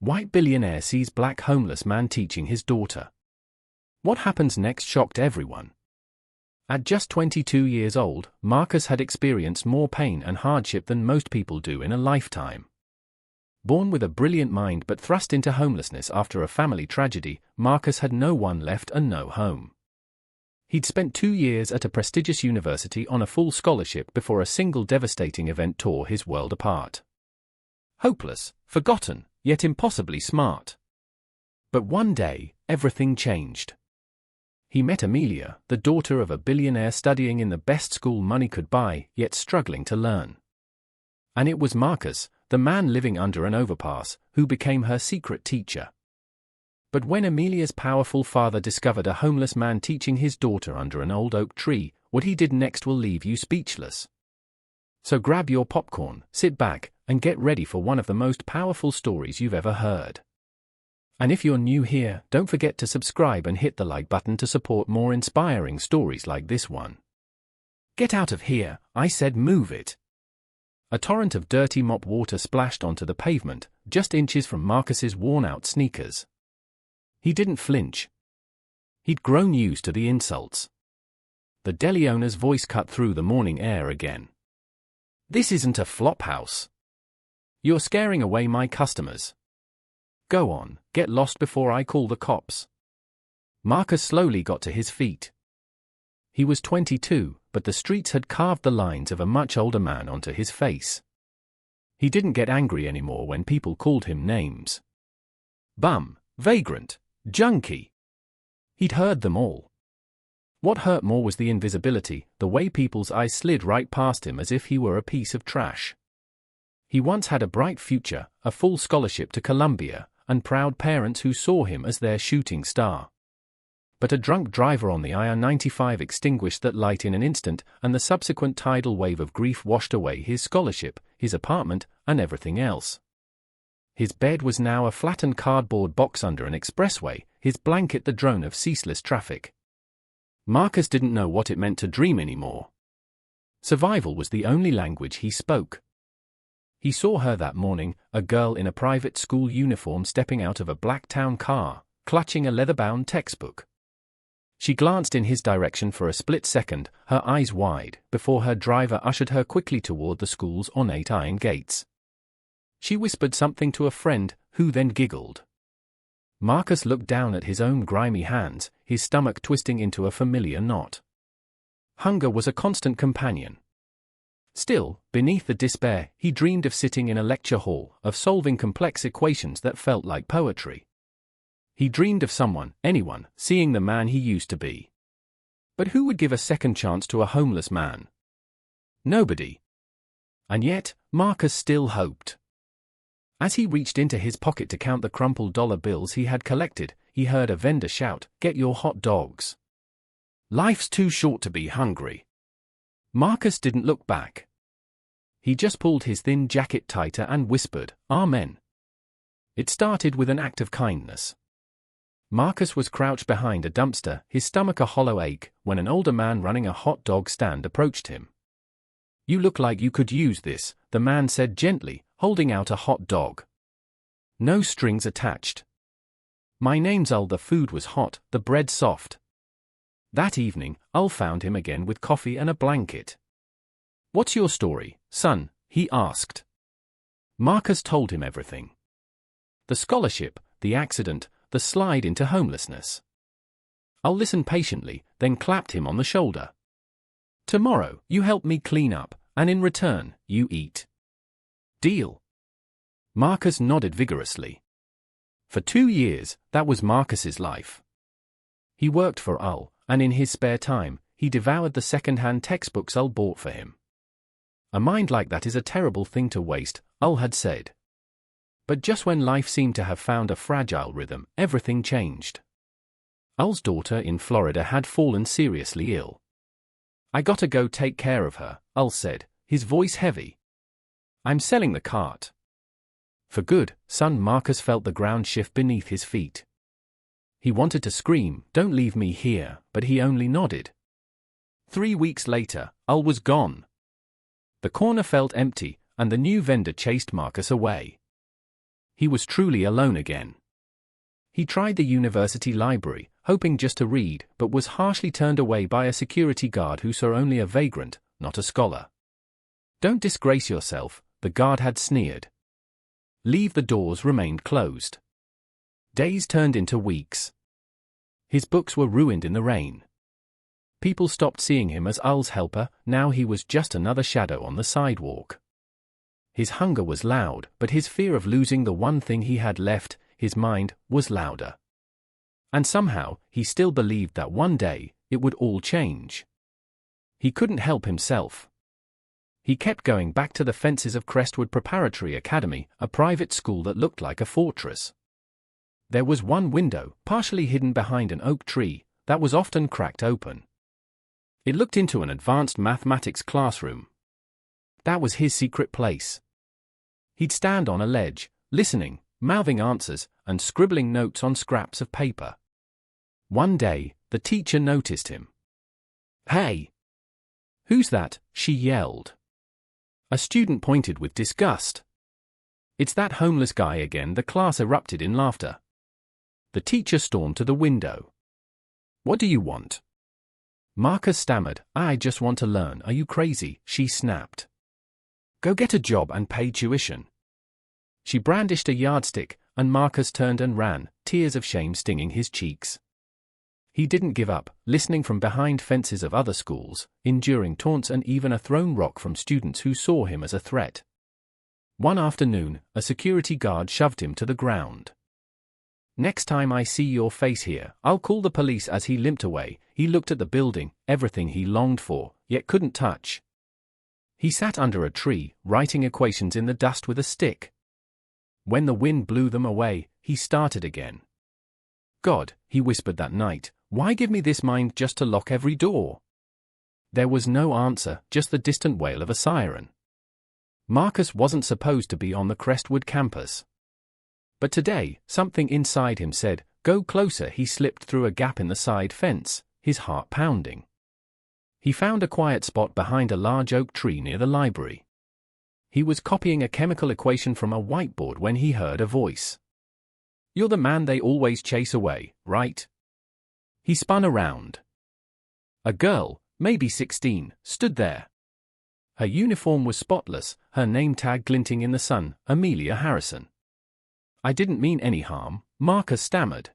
White billionaire sees black homeless man teaching his daughter. What happens next shocked everyone. At just 22 years old, Marcus had experienced more pain and hardship than most people do in a lifetime. Born with a brilliant mind but thrust into homelessness after a family tragedy, Marcus had no one left and no home. He'd spent 2 years at a prestigious university on a full scholarship before a single devastating event tore his world apart. Hopeless, forgotten, yet impossibly smart. But one day, everything changed. He met Amelia, the daughter of a billionaire studying in the best school money could buy, yet struggling to learn. And it was Marcus, the man living under an overpass, who became her secret teacher. But when Amelia's powerful father discovered a homeless man teaching his daughter under an old oak tree, what he did next will leave you speechless. So grab your popcorn, sit back, and get ready for one of the most powerful stories you've ever heard. And if you're new here, don't forget to subscribe and hit the like button to support more inspiring stories like this one. Get out of here, I said, move it. A torrent of dirty mop water splashed onto the pavement, just inches from Marcus's worn-out sneakers. He didn't flinch. He'd grown used to the insults. The deli owner's voice cut through the morning air again. This isn't a flop house. You're scaring away my customers. Go on, get lost before I call the cops. Marcus slowly got to his feet. He was 22, but the streets had carved the lines of a much older man onto his face. He didn't get angry anymore when people called him names. Bum, vagrant, junkie. He'd heard them all. What hurt more was the invisibility, the way people's eyes slid right past him as if he were a piece of trash. He once had a bright future, a full scholarship to Columbia, and proud parents who saw him as their shooting star. But a drunk driver on the I-95 extinguished that light in an instant, and the subsequent tidal wave of grief washed away his scholarship, his apartment, and everything else. His bed was now a flattened cardboard box under an expressway, his blanket the drone of ceaseless traffic. Marcus didn't know what it meant to dream anymore. Survival was the only language he spoke. He saw her that morning, a girl in a private school uniform stepping out of a black town car, clutching a leather-bound textbook. She glanced in his direction for a split second, her eyes wide, before her driver ushered her quickly toward the school's ornate iron gates. She whispered something to a friend, who then giggled. Marcus looked down at his own grimy hands, his stomach twisting into a familiar knot. Hunger was a constant companion. Still, beneath the despair, he dreamed of sitting in a lecture hall, of solving complex equations that felt like poetry. He dreamed of someone, anyone, seeing the man he used to be. But who would give a second chance to a homeless man? Nobody. And yet, Marcus still hoped. As he reached into his pocket to count the crumpled dollar bills he had collected, he heard a vendor shout, "Get your hot dogs. Life's too short to be hungry." Marcus didn't look back. He just pulled his thin jacket tighter and whispered, "Amen." It started with an act of kindness. Marcus was crouched behind a dumpster, his stomach a hollow ache, when an older man running a hot dog stand approached him. "You look like you could use this," the man said gently, holding out a hot dog. No strings attached. "My name's Ul. The food was hot, the bread soft." That evening, Ul found him again with coffee and a blanket. "What's your story, son?" he asked. Marcus told him everything. The scholarship, the accident, the slide into homelessness. Ul listened patiently, then clapped him on the shoulder. "Tomorrow, you help me clean up, and in return, you eat. Deal?" Marcus nodded vigorously. For 2 years, that was Marcus's life. He worked for Ul, and in his spare time, he devoured the second-hand textbooks Ul bought for him. "A mind like that is a terrible thing to waste," Ul had said. But just when life seemed to have found a fragile rhythm, everything changed. Ul's daughter in Florida had fallen seriously ill. "I gotta go take care of her," Ul said, his voice heavy. "I'm selling the cart." For good, son. Marcus felt the ground shift beneath his feet. He wanted to scream, "Don't leave me here," but he only nodded. 3 weeks later, Ul was gone. The corner felt empty, and the new vendor chased Marcus away. He was truly alone again. He tried the university library, hoping just to read, but was harshly turned away by a security guard who saw only a vagrant, not a scholar. "Don't disgrace yourself," the guard had sneered. Leave the doors remained closed. Days turned into weeks. His books were ruined in the rain. People stopped seeing him as Ul's helper, now he was just another shadow on the sidewalk. His hunger was loud, but his fear of losing the one thing he had left, his mind, was louder. And somehow, he still believed that one day, it would all change. He couldn't help himself. He kept going back to the fences of Crestwood Preparatory Academy, a private school that looked like a fortress. There was one window, partially hidden behind an oak tree, that was often cracked open. It looked into an advanced mathematics classroom. That was his secret place. He'd stand on a ledge, listening, mouthing answers, and scribbling notes on scraps of paper. One day, the teacher noticed him. "Hey! Who's that?" she yelled. A student pointed with disgust. "It's that homeless guy again." The class erupted in laughter. The teacher stormed to the window. "What do you want?" Marcus stammered. "I just want to learn." "Are you crazy?" she snapped. "Go get a job and pay tuition." She brandished a yardstick, and Marcus turned and ran, tears of shame stinging his cheeks. He didn't give up, listening from behind fences of other schools, enduring taunts and even a thrown rock from students who saw him as a threat. One afternoon, a security guard shoved him to the ground. "Next time I see your face here, I'll call the police." As he limped away, he looked at the building, everything he longed for, yet couldn't touch. He sat under a tree, writing equations in the dust with a stick. When the wind blew them away, he started again. "God," he whispered that night, "why give me this mind just to lock every door?" There was no answer, just the distant wail of a siren. Marcus wasn't supposed to be on the Crestwood campus. But today, something inside him said, "Go closer." He slipped through a gap in the side fence, his heart pounding. He found a quiet spot behind a large oak tree near the library. He was copying a chemical equation from a whiteboard when he heard a voice. "You're the man they always chase away, right?" He spun around. A girl, maybe 16, stood there. Her uniform was spotless, her name tag glinting in the sun, Amelia Harrison. "I didn't mean any harm," Marcus stammered.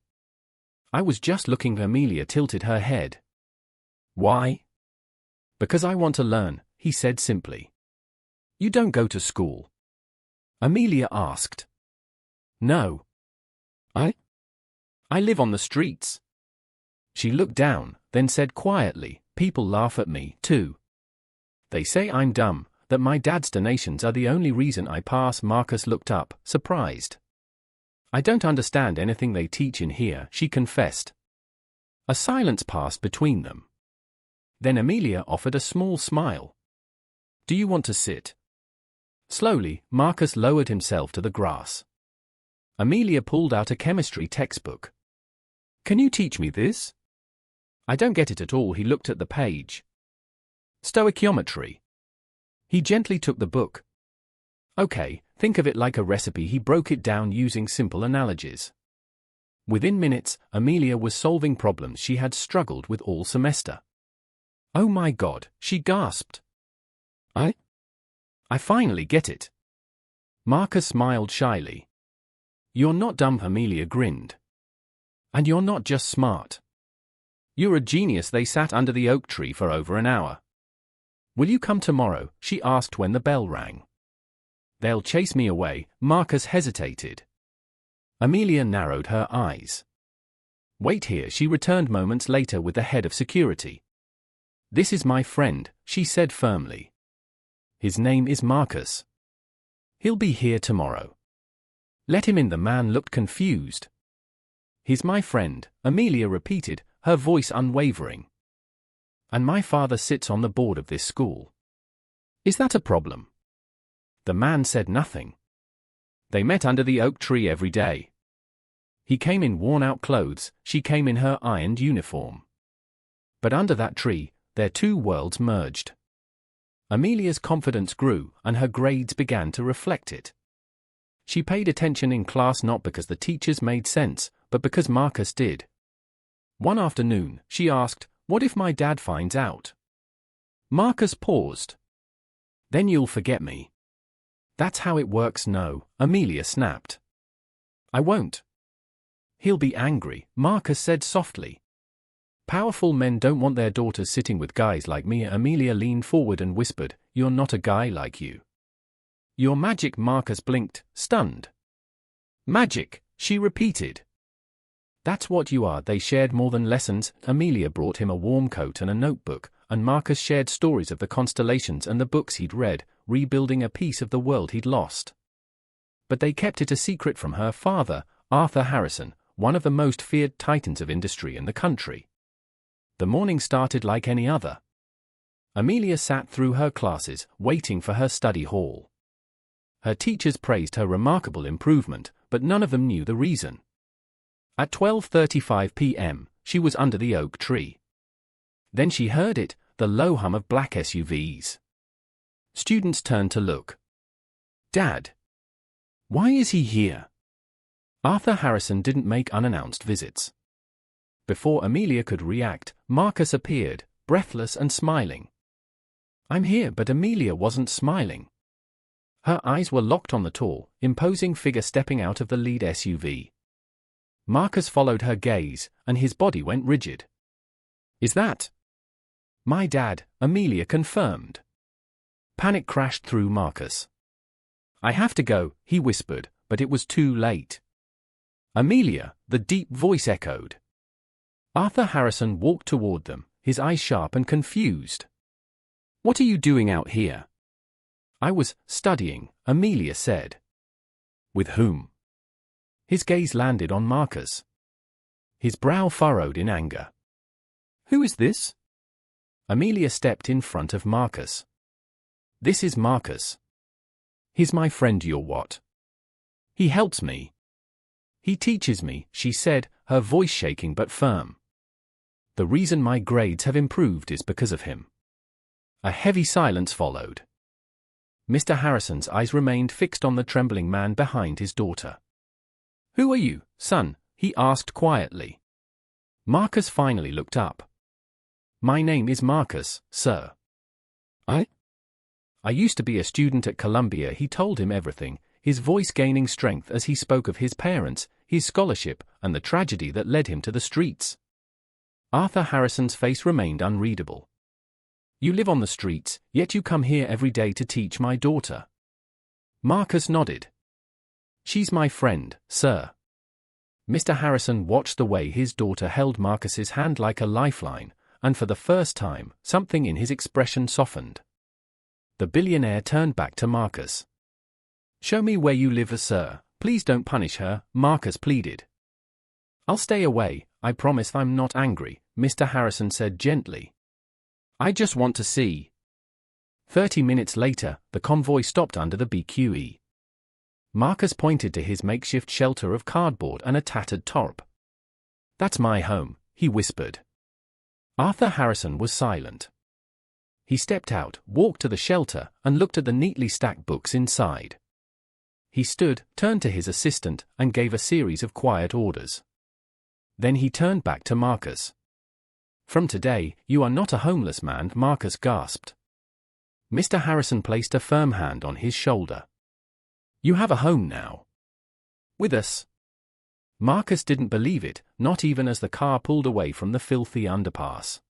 "I was just looking." Amelia tilted her head. "Why?" "Because I want to learn," he said simply. "You don't go to school?" Amelia asked. "No. I live on the streets." She looked down, then said quietly, "People laugh at me, too. They say I'm dumb, that my dad's donations are the only reason I pass." Marcus looked up, surprised. "I don't understand anything they teach in here," she confessed. A silence passed between them. Then Amelia offered a small smile. "Do you want to sit?" Slowly, Marcus lowered himself to the grass. Amelia pulled out a chemistry textbook. "Can you teach me this?" "I don't get it at all." He looked at the page. "Stoichiometry." He gently took the book. "Okay, think of it like a recipe." He broke it down using simple analogies. Within minutes, Amelia was solving problems she had struggled with all semester. "Oh my God," she gasped. I finally get it." Marcus smiled shyly. "You're not dumb." Amelia grinned. "And you're not just smart. You're a genius." They sat under the oak tree for over an hour. "Will you come tomorrow?" she asked when the bell rang. "They'll chase me away." Marcus hesitated. Amelia narrowed her eyes. "Wait here." She returned moments later with the head of security. "This is my friend," she said firmly. "His name is Marcus. He'll be here tomorrow. Let him in." The man looked confused. "He's my friend," Amelia repeated, her voice unwavering. "And my father sits on the board of this school. Is that a problem?" The man said nothing. They met under the oak tree every day. He came in worn-out clothes, she came in her ironed uniform. But under that tree, their two worlds merged. Amelia's confidence grew, and her grades began to reflect it. She paid attention in class not because the teachers made sense, but because Marcus did. One afternoon, she asked, "What if my dad finds out?" Marcus paused. "Then you'll forget me." "That's how it works." "No," Amelia snapped. "I won't." "He'll be angry," Marcus said softly. "Powerful men don't want their daughters sitting with guys like me." Amelia leaned forward and whispered, "You're not a guy like you." "You're magic." Marcus blinked, stunned. "Magic," she repeated. "That's what you are." They shared more than lessons. Amelia brought him a warm coat and a notebook, and Marcus shared stories of the constellations and the books he'd read, rebuilding a piece of the world he'd lost. But they kept it a secret from her father, Arthur Harrison, one of the most feared titans of industry in the country. The morning started like any other. Amelia sat through her classes, waiting for her study hall. Her teachers praised her remarkable improvement, but none of them knew the reason. At 12:35 p.m., she was under the oak tree. Then she heard it, the low hum of black SUVs. Students turned to look. "Dad. Why is he here?" Arthur Harrison didn't make unannounced visits. Before Amelia could react, Marcus appeared, breathless and smiling. "I'm here." But Amelia wasn't smiling. Her eyes were locked on the tall, imposing figure stepping out of the lead SUV. Marcus followed her gaze, and his body went rigid. "Is that my dad?" Amelia confirmed. Panic crashed through Marcus. "I have to go," he whispered, but it was too late. "Amelia," the deep voice echoed. Arthur Harrison walked toward them, his eyes sharp and confused. "What are you doing out here?" "I was studying," Amelia said. "With whom?" His gaze landed on Marcus. His brow furrowed in anger. "Who is this?" Amelia stepped in front of Marcus. "This is Marcus. He's my friend." "You're what?" "He helps me. He teaches me," she said, her voice shaking but firm. "The reason my grades have improved is because of him." A heavy silence followed. Mr. Harrison's eyes remained fixed on the trembling man behind his daughter. "Who are you, son?" he asked quietly. Marcus finally looked up. "My name is Marcus, sir." I used to be a student at Columbia." He told him everything, his voice gaining strength as he spoke of his parents, his scholarship, and the tragedy that led him to the streets. Arthur Harrison's face remained unreadable. "You live on the streets, yet you come here every day to teach my daughter." Marcus nodded. "She's my friend, sir." Mr. Harrison watched the way his daughter held Marcus's hand like a lifeline, and for the first time, something in his expression softened. The billionaire turned back to Marcus. "Show me where you live, sir. Please don't punish her," Marcus pleaded. "I'll stay away, I promise." "I'm not angry," Mr. Harrison said gently. "I just want to see." 30 minutes later, the convoy stopped under the BQE. Marcus pointed to his makeshift shelter of cardboard and a tattered tarp. "That's my home," he whispered. Arthur Harrison was silent. He stepped out, walked to the shelter, and looked at the neatly stacked books inside. He stood, turned to his assistant, and gave a series of quiet orders. Then he turned back to Marcus. "From today, you are not a homeless man," Marcus gasped. Mr. Harrison placed a firm hand on his shoulder. "You have a home now. With us." Marcus didn't believe it, not even as the car pulled away from the filthy underpass.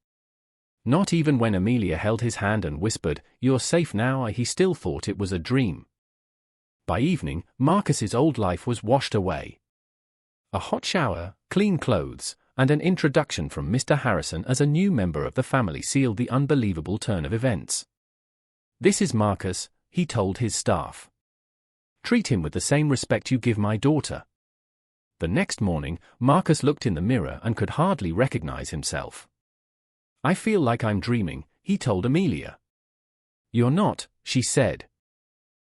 Not even when Amelia held his hand and whispered, "You're safe now." He still thought it was a dream. By evening, Marcus's old life was washed away. A hot shower, clean clothes, and an introduction from Mr. Harrison as a new member of the family sealed the unbelievable turn of events. "This is Marcus," he told his staff. "Treat him with the same respect you give my daughter." The next morning, Marcus looked in the mirror and could hardly recognize himself. "I feel like I'm dreaming," he told Amelia. "You're not," she said.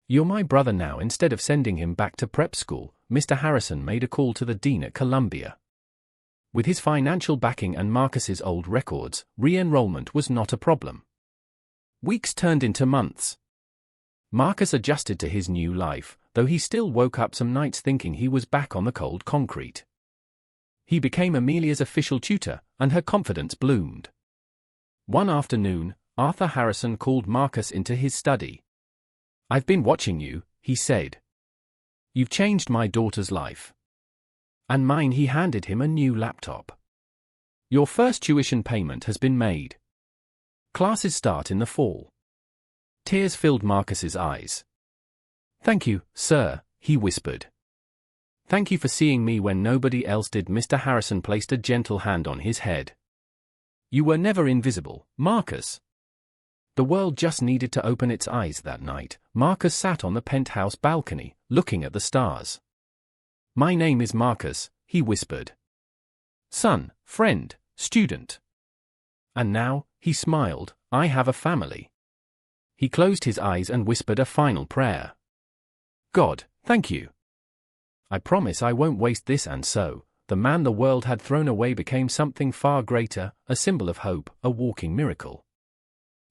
"You're my brother now." Instead of sending him back to prep school, Mr. Harrison made a call to the dean at Columbia. With his financial backing and Marcus's old records, re-enrollment was not a problem. Weeks turned into months. Marcus adjusted to his new life, though he still woke up some nights thinking he was back on the cold concrete. He became Amelia's official tutor, and her confidence bloomed. One afternoon, Arthur Harrison called Marcus into his study. "I've been watching you," he said. "You've changed my daughter's life." "And mine." He handed him a new laptop. "Your first tuition payment has been made. Classes start in the fall." Tears filled Marcus's eyes. "Thank you, sir," he whispered. "Thank you for seeing me when nobody else did." Mr. Harrison placed a gentle hand on his head. "You were never invisible, Marcus." The world just needed to open its eyes that night. Marcus sat on the penthouse balcony, looking at the stars. "My name is Marcus," he whispered. "Son, friend, student. And now," he smiled, "I have a family." He closed his eyes and whispered a final prayer. "God, thank you. I promise I won't waste this." And so, the man the world had thrown away became something far greater, a symbol of hope, a walking miracle.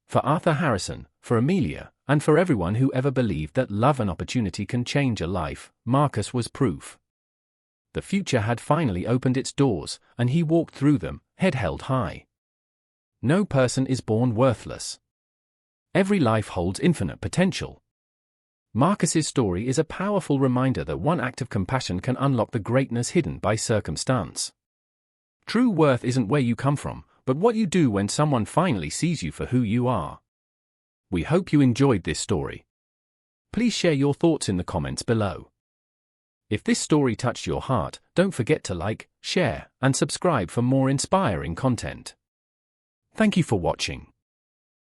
For Arthur Harrison, for Amelia, and for everyone who ever believed that love and opportunity can change a life, Marcus was proof. The future had finally opened its doors, and he walked through them, head held high. No person is born worthless. Every life holds infinite potential. Marcus's story is a powerful reminder that one act of compassion can unlock the greatness hidden by circumstance. True worth isn't where you come from, but what you do when someone finally sees you for who you are. We hope you enjoyed this story. Please share your thoughts in the comments below. If this story touched your heart, don't forget to like, share, and subscribe for more inspiring content. Thank you for watching.